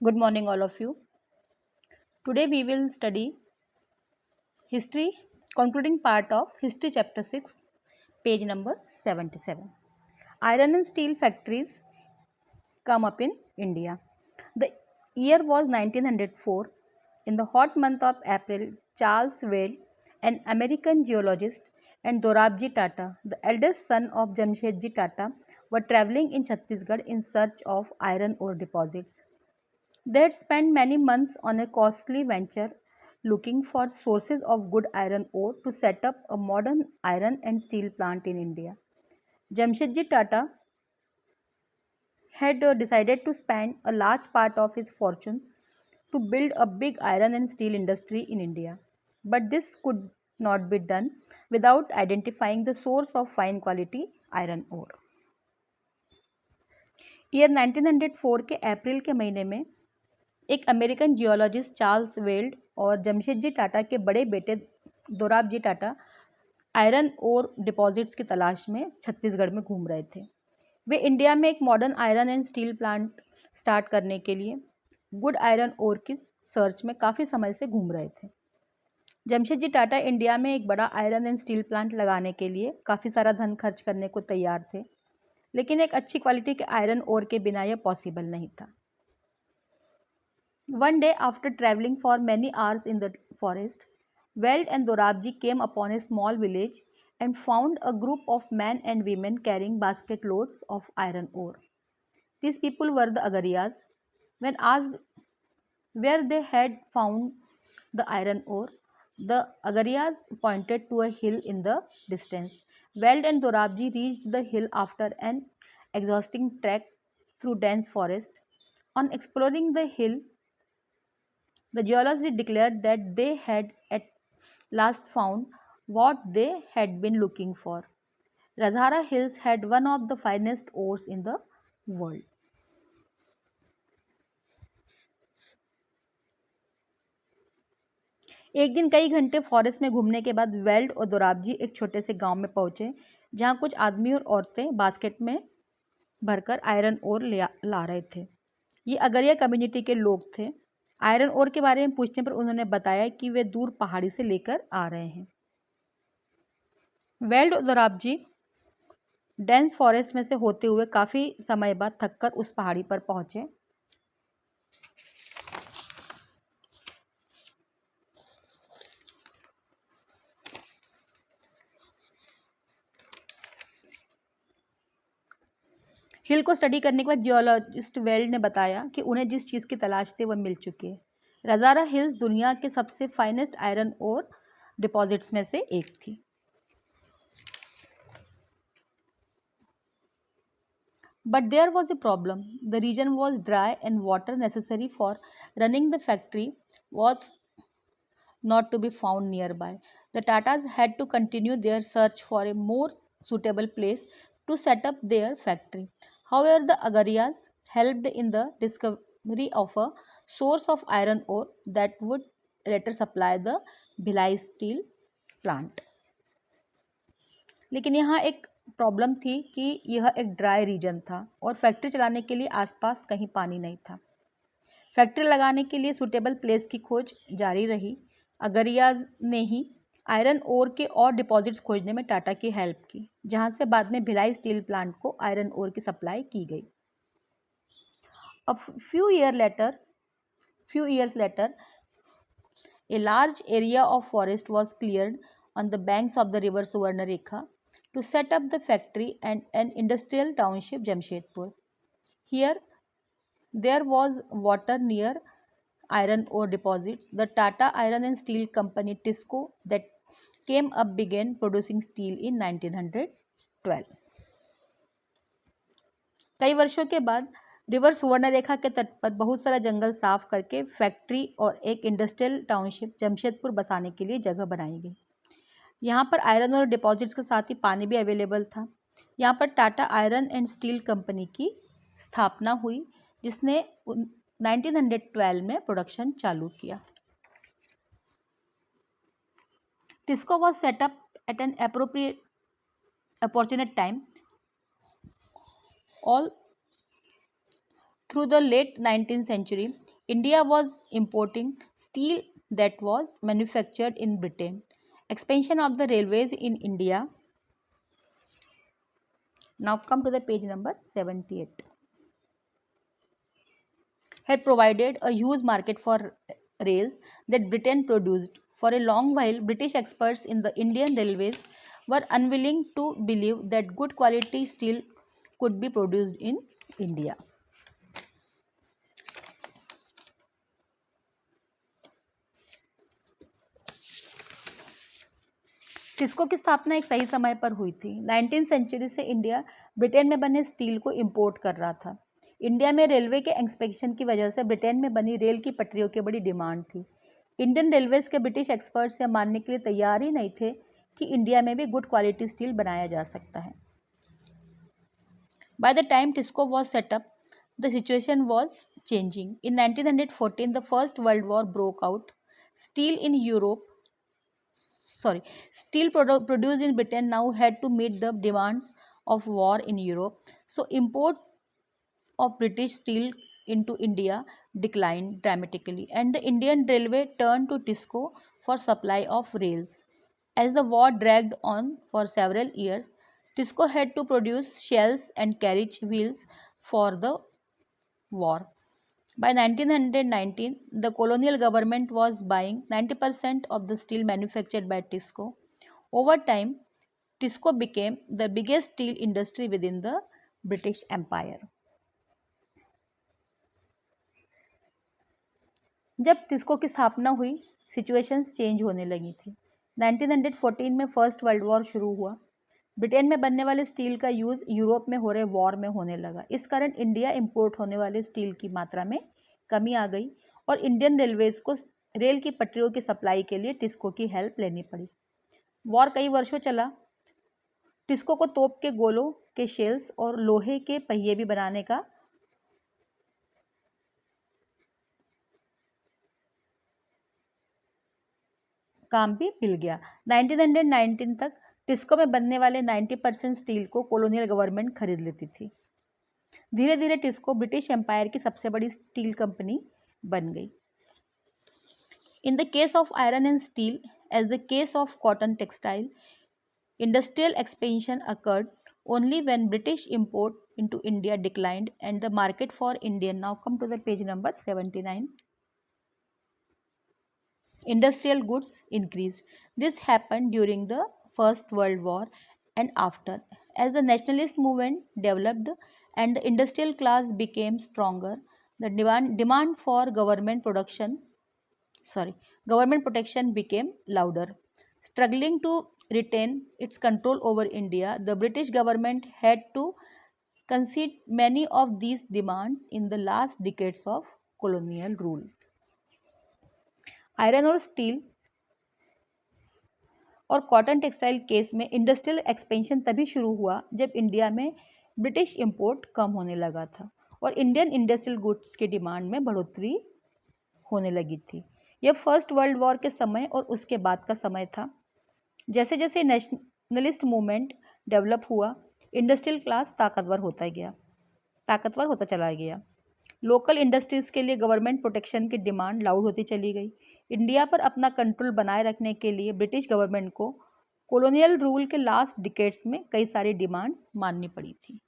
Good morning, all of you. Today we will study history, concluding part of History Chapter 6, page number 77. Iron and steel factories come up in India. The year was 1904. In the hot month of April, Charles Wade, an American geologist, and Dorabji Tata, the eldest son of Jamshedji Tata, were traveling in Chhattisgarh in search of iron ore deposits. They had spent many months on a costly venture looking for sources of good iron ore to set up a modern iron and steel plant in India. Jamshedji Tata had decided to spend a large part of his fortune to build a big iron and steel industry in India. But this could not be done without identifying the source of fine quality iron ore. Year 1904 के अप्रैल के महीने में एक American geologist Charles weld और जमशेदजी टाटा के बड़े बेटे Dorabji Tata iron ore deposits की तलाश में छत्तीसगढ़ में घूम रहे थे। वे इंडिया में एक modern iron and steel plant start करने के लिए गुड आयरन ओर की सर्च में काफ़ी समय से घूम रहे थे। जमशेदजी टाटा इंडिया में एक बड़ा आयरन एंड स्टील प्लांट लगाने के लिए काफ़ी सारा धन खर्च करने को तैयार थे, लेकिन एक अच्छी क्वालिटी के आयरन ओर के बिना यह पॉसिबल नहीं था। One day, after traveling for many hours in the forest, Weld and Dorabji came upon a small village and found a group of men and women carrying basket loads of iron ore. These people were the Agariyas. When asked where they had found the iron ore, the Agariyas pointed to a hill in the distance. Weld and Dorabji reached the hill after an exhausting trek through dense forest. On exploring the hill, the geologists declared that they had at last found what they had been looking for. Razhara Hills had one of the finest ores in the world. एक दिन कई घंटे forest में घूमने के बाद weld और दोराबजी एक छोटे से गांव में पहुंचे, जहां कुछ आदमी और औरतें बास्केट में भरकर आयरन ओर ला रहे थे। ये अगरिया कम्युनिटी के लोग थे। आयरन ओर के बारे में पूछने पर उन्होंने बताया कि वे दूर पहाड़ी से लेकर आ रहे हैं। वेल्ड और दोराबजी डेंस फॉरेस्ट में से होते हुए काफ़ी समय बाद थककर उस पहाड़ी पर पहुंचे। हिल को स्टडी करने के बाद जियोलॉजिस्ट वेल्ड ने बताया कि उन्हें जिस चीज़ की तलाश थी वह मिल चुकी है। रजारा हिल्स दुनिया के सबसे फाइनेस्ट आयरन और डिपॉजिट्स में से एक थी। But there was a problem. The region was dry and water necessary for running the factory was not to be found nearby. The Tatas had to continue their search for a more suitable place to set up their factory. However, the Agariyas helped in the discovery of a source of iron ore that would later supply the Bhilai steel plant. लेकिन यहाँ एक problem थी कि यह एक dry region था और factory चलाने के लिए आसपास कहीं पानी नहीं था। फैक्ट्री लगाने के लिए सूटेबल प्लेस की खोज जारी रही। अगरियाज ने ही आयरन ओर के और डिपॉजिट्स खोजने में टाटा की हेल्प की, जहां से बाद में भिलाई स्टील प्लांट को आयरन ओर की सप्लाई की गई। A few years later, a large area of forest was cleared on the banks of the river Suvarnarekha to set up the factory and an industrial township Jamshedpur. Here, there was water near iron ore deposits. The Tata Iron and Steel Company TISCO that came up began producing steel in 1912. कई वर्षों के बाद river Subarnarekha के तट पर बहुत सारा जंगल साफ करके फैक्ट्री और एक इंडस्ट्रियल टाउनशिप जमशेदपुर बसाने के लिए जगह बनाई गई। यहाँ पर आयरन और डिपॉजिट्स के साथ ही पानी भी अवेलेबल था। यहाँ पर Tata Iron and Steel Company की स्थापना हुई, जिसने 1912 में प्रोडक्शन चालू किया। TISCO was set up at an opportune time. All Through the late 19th century, India was importing steel that was manufactured in Britain. Expansion of the railways in India. Now come to the page number 78. Had provided a huge market for rails that Britain produced. For a long while, British experts in the Indian railways were unwilling to believe that good quality steel could be produced in India. TISCO की स्थापना एक सही समय पर हुई थी। 19वीं century से इंडिया ब्रिटेन में बने स्टील को इंपोर्ट कर रहा था। इंडिया में रेलवे के इंस्पेक्शन की वजह से ब्रिटेन में बनी रेल की पटरियों की बड़ी डिमांड थी। इंडियन रेलवेज के ब्रिटिश एक्सपर्ट्स यह मानने के लिए तैयार ही नहीं थे कि इंडिया में भी गुड क्वालिटी स्टील बनाया जा सकता है। By the time TISCO was set up, the situation was changing. In 1914, the First World War broke out. Steel in Europe Steel produced in Britain now had to meet the demands of war in Europe. So import of British steel into India declined dramatically, and the Indian Railway turned to TISCO for supply of rails. As the war dragged on for several years, TISCO had to produce shells and carriage wheels for the war. By 1919, the colonial government was buying 90% of the steel manufactured by TISCO. Over time, TISCO became the biggest steel industry within the British Empire. जब टिस्को की स्थापना हुई, situations change होने लगी थी। 1914 में first world war शुरू हुआ। ब्रिटेन में बनने वाले स्टील का यूज़ यूरोप में हो रहे वॉर में होने लगा। इस कारण इंडिया इंपोर्ट होने वाले स्टील की मात्रा में कमी आ गई और इंडियन रेलवेज को रेल की पटरियों की सप्लाई के लिए टिस्को की हेल्प लेनी पड़ी। वॉर कई वर्षों चला। टिस्को को तोप के गोलों के शेल्स और लोहे के पहिए भी बनाने का काम भी मिल गया। 1919 तक टिस्को में बनने वाले 90% स्टील को कॉलोनियल गवर्नमेंट खरीद लेती थी। धीरे धीरे टिस्को ब्रिटिश एम्पायर की सबसे बड़ी स्टील कंपनी बन गई। In the case of iron and steel, as the case of cotton textile, industrial expansion occurred only when British import into India declined and the market for Indian. Now come to the page number 79. Industrial goods increased. This happened during the First World War and after. As the nationalist movement developed and the industrial class became stronger, the demand for government protection became louder. Struggling to retain its control over India, the British government had to concede many of these demands in the last decades of colonial rule. Iron और steel और cotton textile case में industrial expansion तभी शुरू हुआ जब India में British import कम होने लगा था और इंडियन इंडस्ट्रियल गुड्स की डिमांड में बढ़ोतरी होने लगी थी। यह फर्स्ट वर्ल्ड वॉर के समय और उसके बाद का समय था। जैसे जैसे नेशनलिस्ट मूवमेंट डेवलप हुआ, इंडस्ट्रियल क्लास ताकतवर होता चला गया। लोकल इंडस्ट्रीज़ के लिए गवर्नमेंट प्रोटेक्शन की डिमांड लाउड होती चली गई। इंडिया पर अपना कंट्रोल बनाए रखने के लिए ब्रिटिश गवर्नमेंट को कॉलोनियल रूल के लास्ट डिकेड्स में कई सारी डिमांड्स माननी पड़ी थी।